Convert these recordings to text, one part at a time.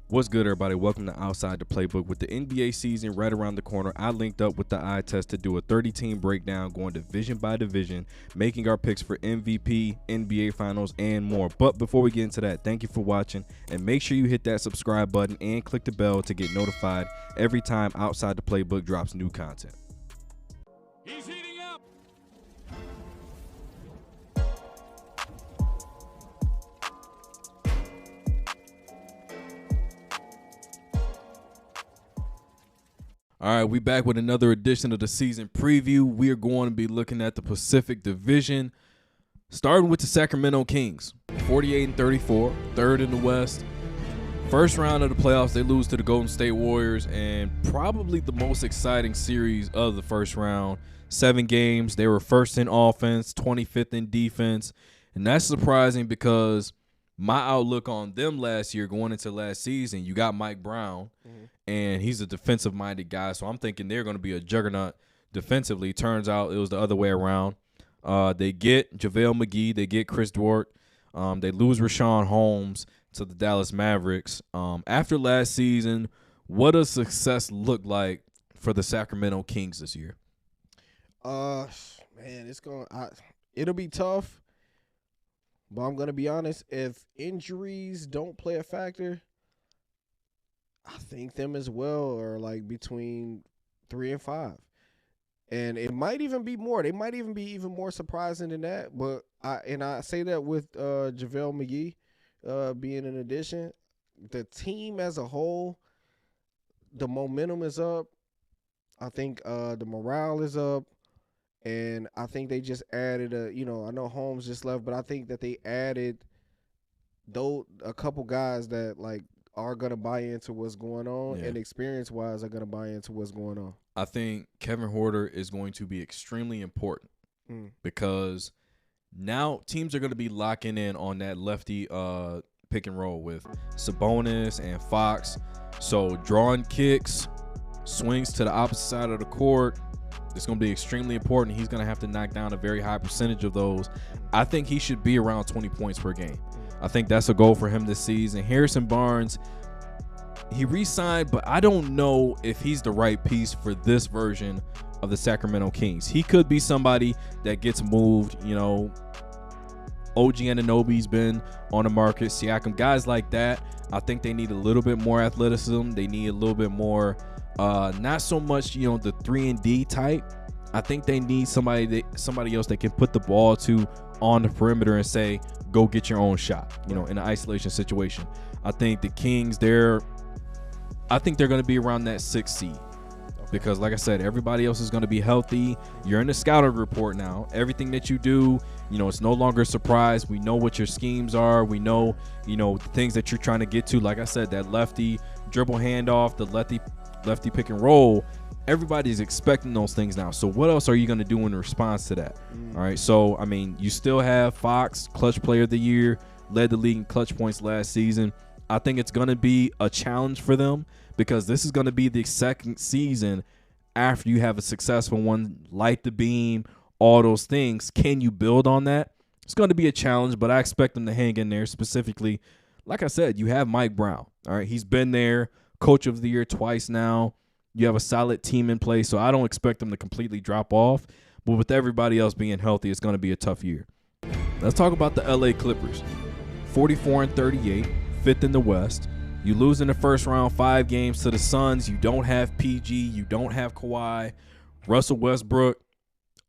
What's good, everybody? Welcome to Outside the Playbook. With the NBA season right around the corner, I linked up with the eye test to do a 30-team breakdown, going division by division, making our picks for MVP, NBA Finals, and more. But before we get into that, thank you for watching, and make sure you hit that subscribe button and click the bell to get notified every time Outside the Playbook drops new content. He's heating up. All right, we back with another edition of the season preview. We are going to be looking at the Pacific Division, starting with the Sacramento Kings, 48-34, third in the West. First round of the playoffs, they lose to the Golden State Warriors, and probably the most exciting series of the first round. 7 games, they were first in offense, 25th in defense, and that's surprising because my outlook on them last year, going into last season, you got Mike Brown, and he's a defensive-minded guy, so I'm thinking they're going to be a juggernaut defensively. Turns out it was the other way around. They get JaVale McGee. They get Chris Dort. They lose Rashawn Holmes to the Dallas Mavericks. After last season, what does success look like for the Sacramento Kings this year? Man, it'll be tough. But I'm gonna be honest, if injuries don't play a factor, I think them as well are like between 3 and 5. And it might even be more. They might even be even more surprising than that. But I say that with JaVale McGee being an addition. The team as a whole, the momentum is up. I think the morale is up. And I think they just added I know Holmes just left, but I think that they added a couple guys that like are gonna buy into what's going on, and experience-wise are gonna buy into what's going on. I think Kevin Huerter is going to be extremely important because now teams are going to be locking in on that lefty pick and roll with Sabonis and Fox. So drawing kicks, swings to the opposite side of the court, it's going to be extremely important. He's going to have to knock down a very high percentage of those. I think he should be around 20 points per game. I think that's a goal for him this season. Harrison Barnes, he re-signed, but I don't know if he's the right piece for this version of the Sacramento Kings. He could be somebody that gets moved. OG Anunoby's been on the market. Siakam, guys like that, I think they need a little bit more athleticism. They need a little bit more, not so much, the 3-and-D type. I think they need somebody else that can put the ball to on the perimeter and say, go get your own shot, in an isolation situation. I think the Kings, they're going to be around that 6th seed because, like I said, everybody else is going to be healthy. You're in the scouting report now. Everything that you do, it's no longer a surprise. We know what your schemes are. We know, the things that you're trying to get to. Like I said, that lefty dribble handoff, the lefty pick and roll. Everybody's expecting those things now. So what else are you going to do in response to that? All right. So, you still have Fox, clutch player of the year, led the league in clutch points last season. I think it's going to be a challenge for them because this is going to be the second season after you have a successful one, light the beam, all those things. Can you build on that? It's going to be a challenge, but I expect them to hang in there. Specifically, like I said, you have Mike Brown. All right. He's been there, coach of the year twice now. You have a solid team in place, so I don't expect them to completely drop off. But with everybody else being healthy, it's going to be a tough year. Let's talk about the LA Clippers. 44-38, 5th in the West. You lose in the first round 5 games to the Suns. You don't have PG. You don't have Kawhi. Russell Westbrook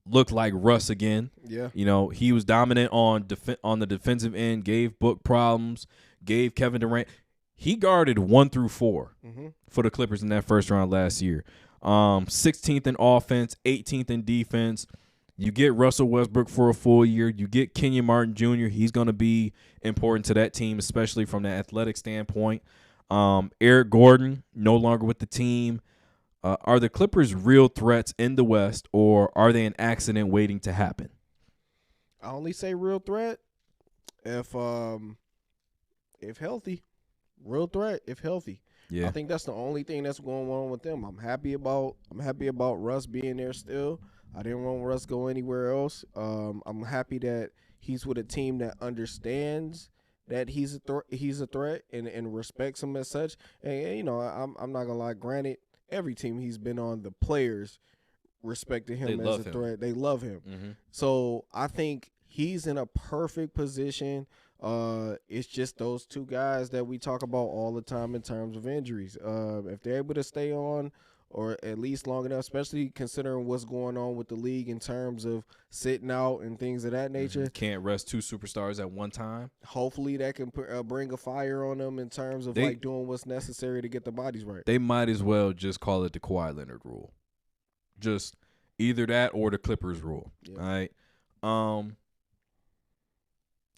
looked like Russ again. Yeah. He was dominant on the defensive end, gave Book problems, gave Kevin Durant. He guarded 1 through 4 for the Clippers in that first round last year. 16th in offense, 18th in defense. You get Russell Westbrook for a full year. You get Kenyon Martin Jr. He's going to be important to that team, especially from the athletic standpoint. Eric Gordon, no longer with the team. Are the Clippers real threats in the West, or are they an accident waiting to happen? I only say real threat if healthy. Real threat if healthy. Yeah. I think that's the only thing that's going on with them. I'm happy about Russ being there still. I didn't want Russ to go anywhere else. I'm happy that he's with a team that understands that he's a threat and respects him as such. And you know, I'm not gonna lie. Granted, every team he's been on, the players respected him as a threat. They love him. Mm-hmm. So I think he's in a perfect position. It's just those two guys that we talk about all the time in terms of injuries. If they're able to stay on, or at least long enough, especially considering what's going on with the league in terms of sitting out and things of that nature. Mm-hmm. Can't rest two superstars at one time. Hopefully that can bring a fire on them in terms of like doing what's necessary to get the bodies right. They might as well just call it the Kawhi Leonard rule. Just either that or the Clippers rule. Yeah. All right.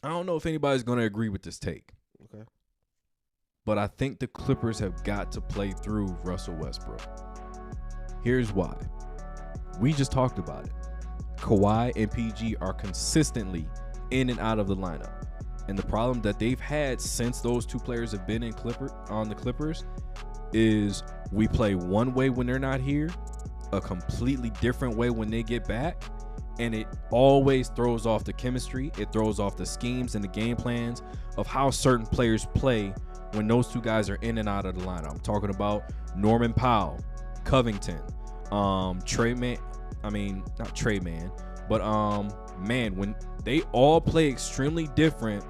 I don't know if anybody's going to agree with this take. Okay. But I think the Clippers have got to play through Russell Westbrook. Here's why. We just talked about it. Kawhi and PG are consistently in and out of the lineup. And the problem that they've had since those two players have been on the Clippers is we play one way when they're not here, a completely different way when they get back, and it always throws off the chemistry. It throws off the schemes and the game plans of how certain players play when those two guys are in and out of the lineup. I'm talking about Norman Powell, Covington, Trey Man. I mean, not Trey Man, but man, when they all play extremely different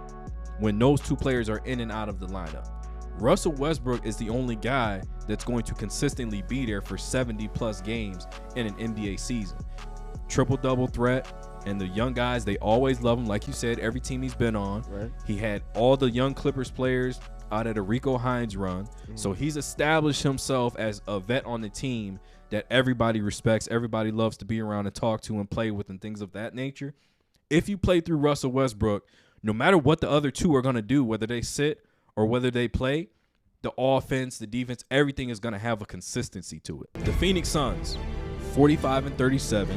when those two players are in and out of the lineup. Russell Westbrook is the only guy that's going to consistently be there for 70+ games in an NBA season. Triple-double threat, and the young guys, they always love him. Like you said, every team he's been on. Right. He had all the young Clippers players out of the Rico Hines run. Mm-hmm. So he's established himself as a vet on the team that everybody respects, everybody loves to be around and talk to and play with and things of that nature. If you play through Russell Westbrook, no matter what the other two are going to do, whether they sit or whether they play, the offense, the defense, everything is going to have a consistency to it. The Phoenix Suns, 45-37,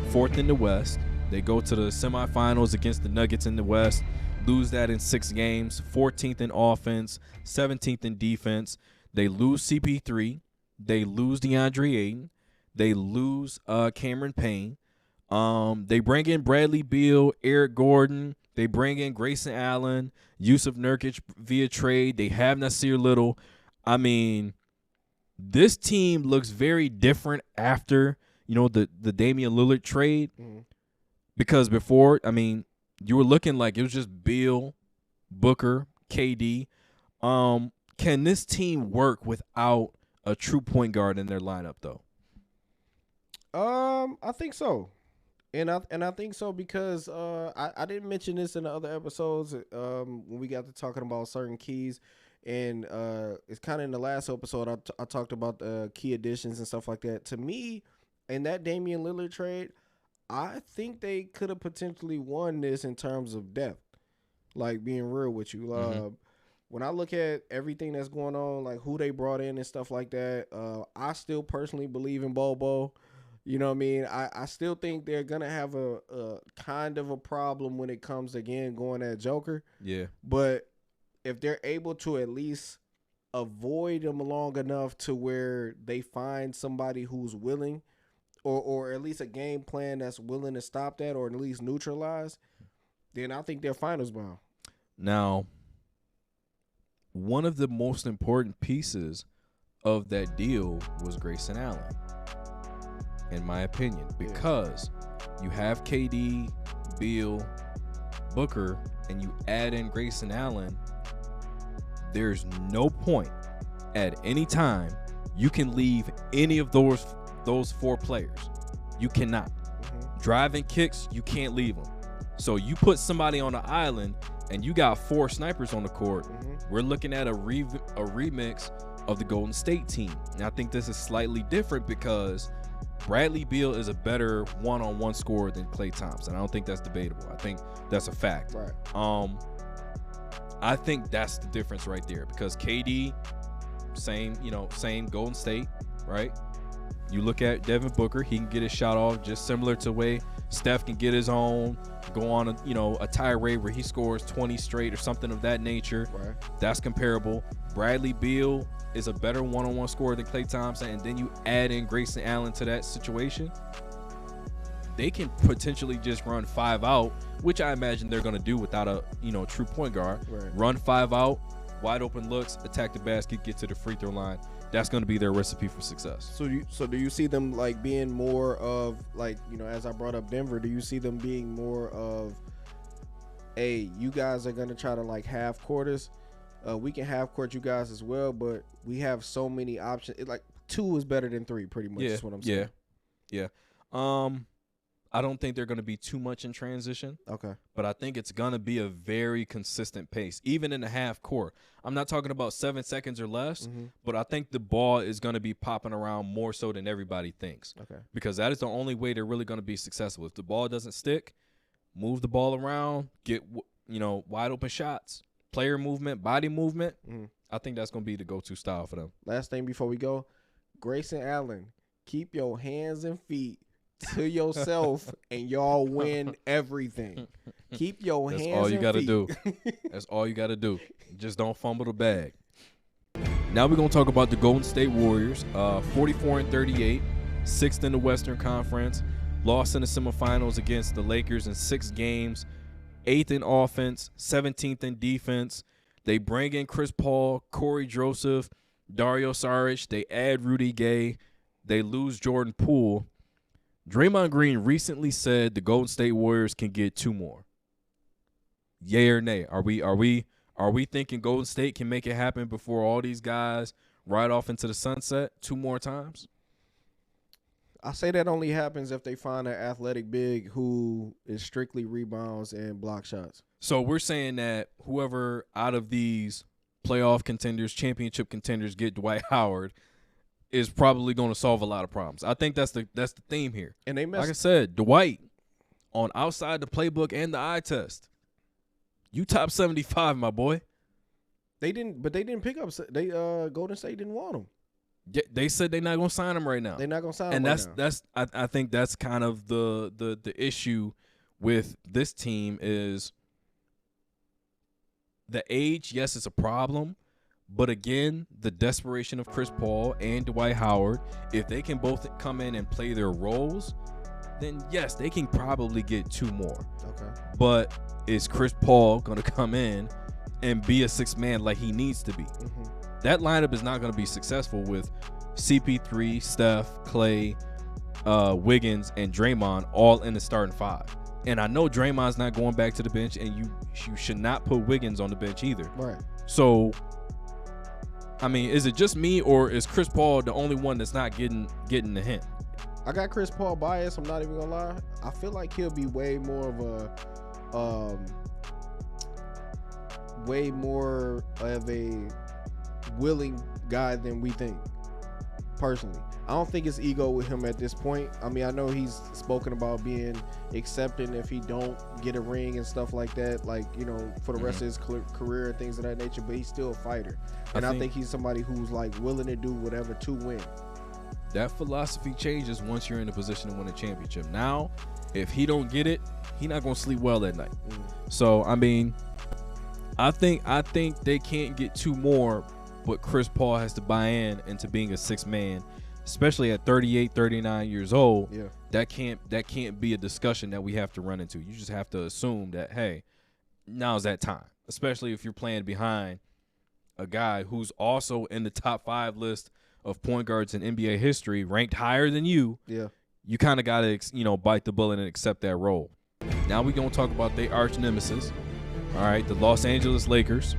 fourth in the West. They go to the semifinals against the Nuggets in the West, lose that in 6 games, 14th in offense, 17th in defense. They lose CP3. They lose DeAndre Ayton. They lose Cameron Payne. They bring in Bradley Beal, Eric Gordon. They bring in Grayson Allen, Yusuf Nurkic via trade. They have Nasir Little. I mean, this team looks very different after, you know, the Damian Lillard trade. Mm-hmm. Because before, I mean, you were looking like it was just Beal, Booker, KD. Can this team work without a true point guard in their lineup, though? I think so. And I think so because I didn't mention this in the other episodes when we got to talking about certain keys, and it's kind of in the last episode I talked about the key additions and stuff like that. To me, in that Damian Lillard trade, I think they could have potentially won this in terms of depth, like being real with you. Mm-hmm. When I look at everything that's going on, like who they brought in and stuff like that, I still personally believe in Bobo. You know what I mean? I still think they're going to have a kind of a problem when it comes, again, going at Joker. Yeah. But if they're able to at least avoid them long enough to where they find somebody who's willing, or at least a game plan that's willing to stop that or at least neutralize, then I think they're finals bound. Now, one of the most important pieces of that deal was Grayson Allen, in my opinion, because you have KD, Beal, Booker, and you add in Grayson Allen, there's no point at any time you can leave any of those 4 players. You cannot. Mm-hmm. Driving kicks, you can't leave them. So you put somebody on the island and you got 4 snipers on the court. Mm-hmm. We're looking at a remix of the Golden State team. And I think this is slightly different because Bradley Beal is a better one-on-one scorer than Klay Thompson. I don't think that's debatable. I think that's a fact. Right. I think that's the difference right there because KD, same Golden State, right? You look at Devin Booker, he can get his shot off just similar to the way Steph can get his own, go on a tirade where he scores 20 straight or something of that nature. Right. That's comparable. Bradley Beal is a better one-on-one scorer than Klay Thompson, and then you add in Grayson Allen to that situation. they can potentially just run 5 out, which I imagine they're going to do without a true point guard. Right. Run 5 out, wide open looks, attack the basket, get to the free throw line. That's going to be their recipe for success. So do you see them like being more of like, as I brought up Denver, do you see them being more of, hey, you guys are going to try to like half quarters? We can half court you guys as well, but we have so many options. Like 2 is better than 3, pretty much. Is what I'm saying. Yeah. I don't think they're going to be too much in transition. Okay. But I think it's going to be a very consistent pace, even in the half court. I'm not talking about 7 seconds or less, but I think the ball is going to be popping around more so than everybody thinks. Okay. Because that is the only way they're really going to be successful. If the ball doesn't stick, move the ball around, get wide open shots, player movement, body movement. I think that's going to be the go-to style for them. Last thing before we go, Grayson Allen, keep your hands and feet to yourself and y'all win everything. Keep your hands and feet. That's all you got to do. That's all you got to do. Just don't fumble the bag. Now we're going to talk about the Golden State Warriors. 44-38, 6th in the Western Conference. Lost in the semifinals against the Lakers in 6 games. 8th in offense, 17th in defense. They bring in Chris Paul, Corey Joseph, Dario Saric. They add Rudy Gay. They lose Jordan Poole. Draymond Green recently said the Golden State Warriors can get 2 more. Yay or nay? Are we thinking Golden State can make it happen before all these guys ride off into the sunset 2 more times? I say that only happens if they find an athletic big who is strictly rebounds and block shots. So we're saying that whoever out of these playoff contenders, championship contenders get Dwight Howard is probably going to solve a lot of problems. I think that's the theme here. And they like I said, Dwight on outside the playbook and the eye test. You top 75, my boy. They didn't pick up. They Golden State didn't want him. Yeah, they said they're not going to sign him right now. They're not going to sign him. And that's I think that's kind of the issue with this team is the age. Yes, it's a problem. But again, the desperation of Chris Paul and Dwight Howard, if they can both come in and play their roles, then yes, they can probably get 2 more. Okay. But is Chris Paul going to come in and be a 6th man like he needs to be? That lineup is not going to be successful with CP3, Steph, Clay, Wiggins, and Draymond all in the starting 5. And I know Draymond's not going back to the bench, and you should not put Wiggins on the bench either. Right. So, I mean, is it just me, or is Chris Paul the only one that's not getting the hint? I got Chris Paul bias. I'm not even gonna lie. I feel like he'll be way more of a willing guy than we think. Personally, I don't think it's ego with him at this point. I mean, I know he's spoken about being accepting if he don't get a ring and stuff like that, like, for the rest of his career and things of that nature, but he's still a fighter. And I think he's somebody who's like willing to do whatever to win. That philosophy changes once you're in a position to win a championship. Now, if he don't get it, he's not going to sleep well at night. So, I mean, I think they can't get 2 more, but Chris Paul has to buy into being a 6th man, especially at 38, 39 years old. Yeah. That can't be a discussion that we have to run into. You just have to assume that, hey, now's that time, especially if you're playing behind a guy who's also in the top 5 list of point guards in NBA history, ranked higher than you. Yeah. You kind of got to, bite the bullet and accept that role. Now we're going to talk about their arch nemesis. All right, the Los Angeles Lakers.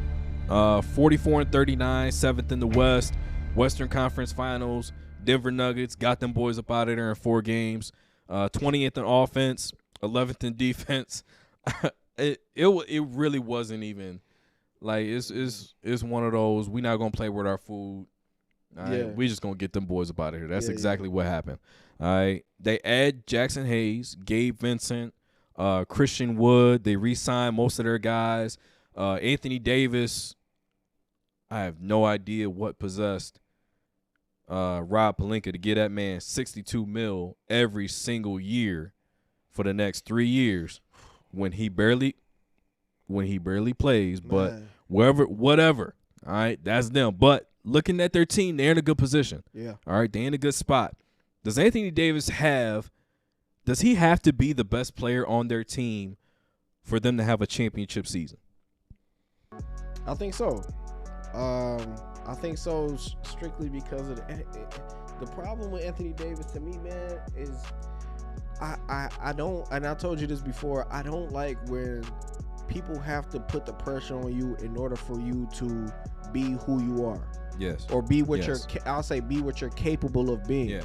44-39, 7th in the West. Western Conference Finals. Denver Nuggets got them boys up out of there in 4 games. 20th in offense, 11th in defense. It really wasn't even like it's one of those, we not gonna play with our food. All right, we just gonna get them boys up out of here. That's exactly what happened. All right, they add Jackson Hayes, Gabe Vincent, Christian Wood. They re-signed most of their guys. Anthony Davis, I have no idea what possessed Rob Pelinka to get that man $62 million every single year for the next 3 years when he barely plays. But whatever. All right, that's them. But looking at their team, they're in a good position. Yeah. All right, they're in a good spot. Does Anthony Davis have Does he have to be the best player on their team for them to have a championship season? I think so. I think so strictly because of the problem with Anthony Davis to me, man, is I don't, and I told you this before, I don't like when people have to put the pressure on you in order for you to be who you are. Yes. Or be what I'll say be what you're capable of being. Yeah.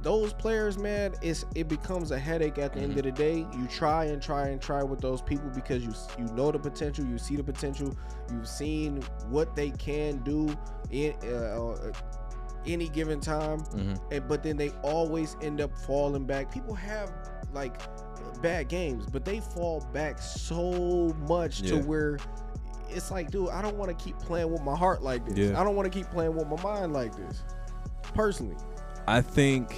Those players, man, it becomes a headache at the end of the day. You try and try and try with those people because you know the potential, you see the potential, you've seen what they can do in any given time, but then they always end up falling back. People have like bad games, but they fall back so much to where it's like, dude, I don't want to keep playing with my heart like this. I don't want to keep playing with my mind like this, personally. I think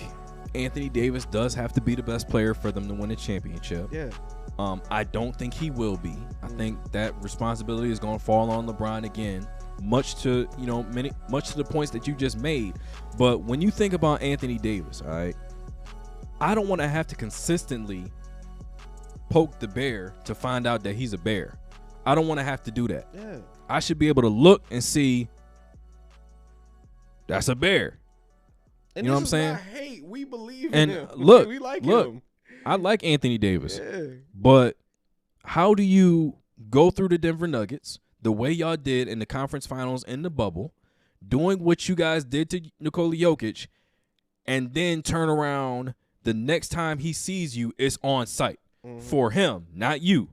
Anthony Davis does have to be the best player for them to win a championship. Yeah. I don't think he will be. I think that responsibility is going to fall on LeBron again, much to the points that you just made. But when you think about Anthony Davis, all right, I don't want to have to consistently poke the bear to find out that he's a bear. I don't want to have to do that. Yeah. I should be able to look and see that's a bear. And you know what I'm saying? Hey, we believe in him. Look, we like look, him. I like Anthony Davis. Yeah. But how do you go through the Denver Nuggets the way y'all did in the conference finals in the bubble, doing what you guys did to Nikola Jokic, and then turn around the next time he sees you, it's on site for him, not you?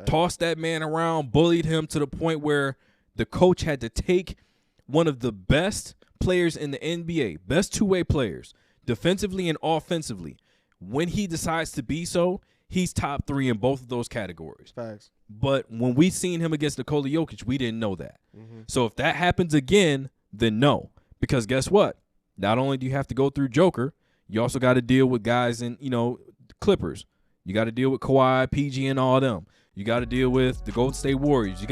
Tossed that man around, bullied him to the point where the coach had to take one of the best players in the NBA, best two-way players, defensively and offensively. When he decides to be so, he's top 3 in both of those categories. Facts. But when we seen him against Nikola Jokic, we didn't know that. So if that happens again, then no. Because guess what? Not only do you have to go through Joker, you also got to deal with guys in, Clippers. You got to deal with Kawhi, PG, and all them. You got to deal with the Golden State Warriors.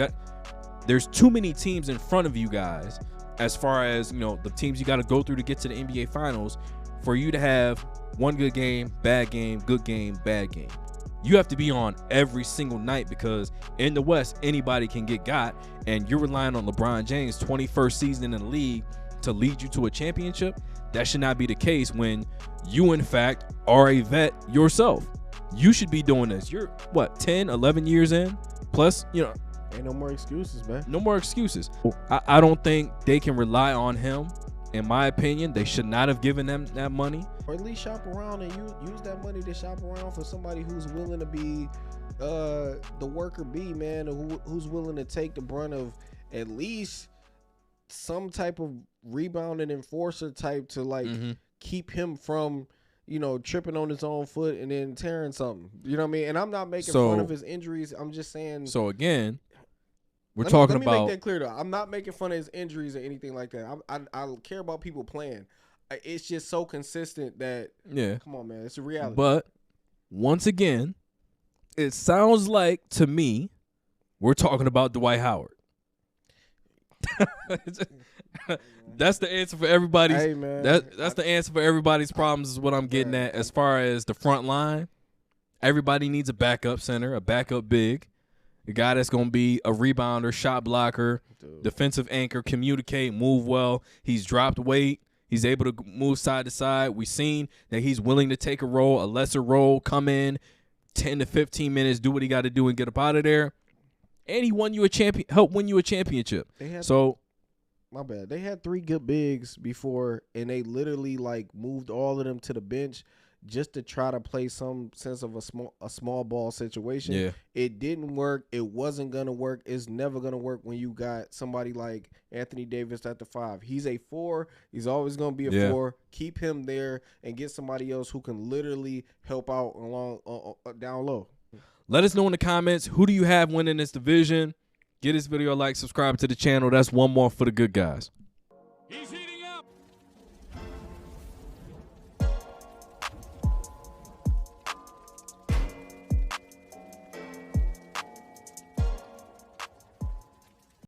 There's too many teams in front of you guys as far as, the teams you got to go through to get to the NBA Finals for you to have one good game, bad game, good game, bad game. You have to be on every single night because in the West, anybody can get got, and you're relying on LeBron James' 21st season in the league to lead you to a championship. That should not be the case when you, in fact, are a vet yourself. You should be doing this. You're, 10, 11 years in? Plus, ain't no more excuses, man. No more excuses. I don't think they can rely on him. In my opinion, they should not have given them that money. Or at least shop around and use that money to shop around for somebody who's willing to be the worker bee, man, or who's willing to take the brunt of at least some type of rebounding enforcer type to keep him from tripping on his own foot and then tearing something. You know what I mean? And I'm not making fun of his injuries. I'm just saying. So again, let me make that clear though. I'm not making fun of his injuries or anything like that. I care about people playing. It's just so consistent that come on, man, it's a reality. But once again, it sounds like to me we're talking about Dwight Howard. That's the answer for everybody's. Hey, man. That's the answer for everybody's problems. Is what I'm getting at. As far as the front line, everybody needs a backup center, a backup big, a guy that's gonna be a rebounder, shot blocker, defensive anchor, communicate, move well. He's dropped weight. He's able to move side to side. We've seen that he's willing to take a role, a lesser role, come in 10 to 15 minutes, do what he got to do, and get up out of there. And he won you a helped win you a championship. My bad. They had 3 good bigs before, and they literally moved all of them to the bench just to try to play some sense of a small ball situation. Yeah. It didn't work. It wasn't gonna work. It's never gonna work when you got somebody like Anthony Davis at the 5. He's a 4. He's always gonna be a 4. Keep him there and get somebody else who can literally help out along down low. Let us know in the comments, who do you have winning this division? Give this video a like, subscribe to the channel. That's one more for the good guys. He's heating up.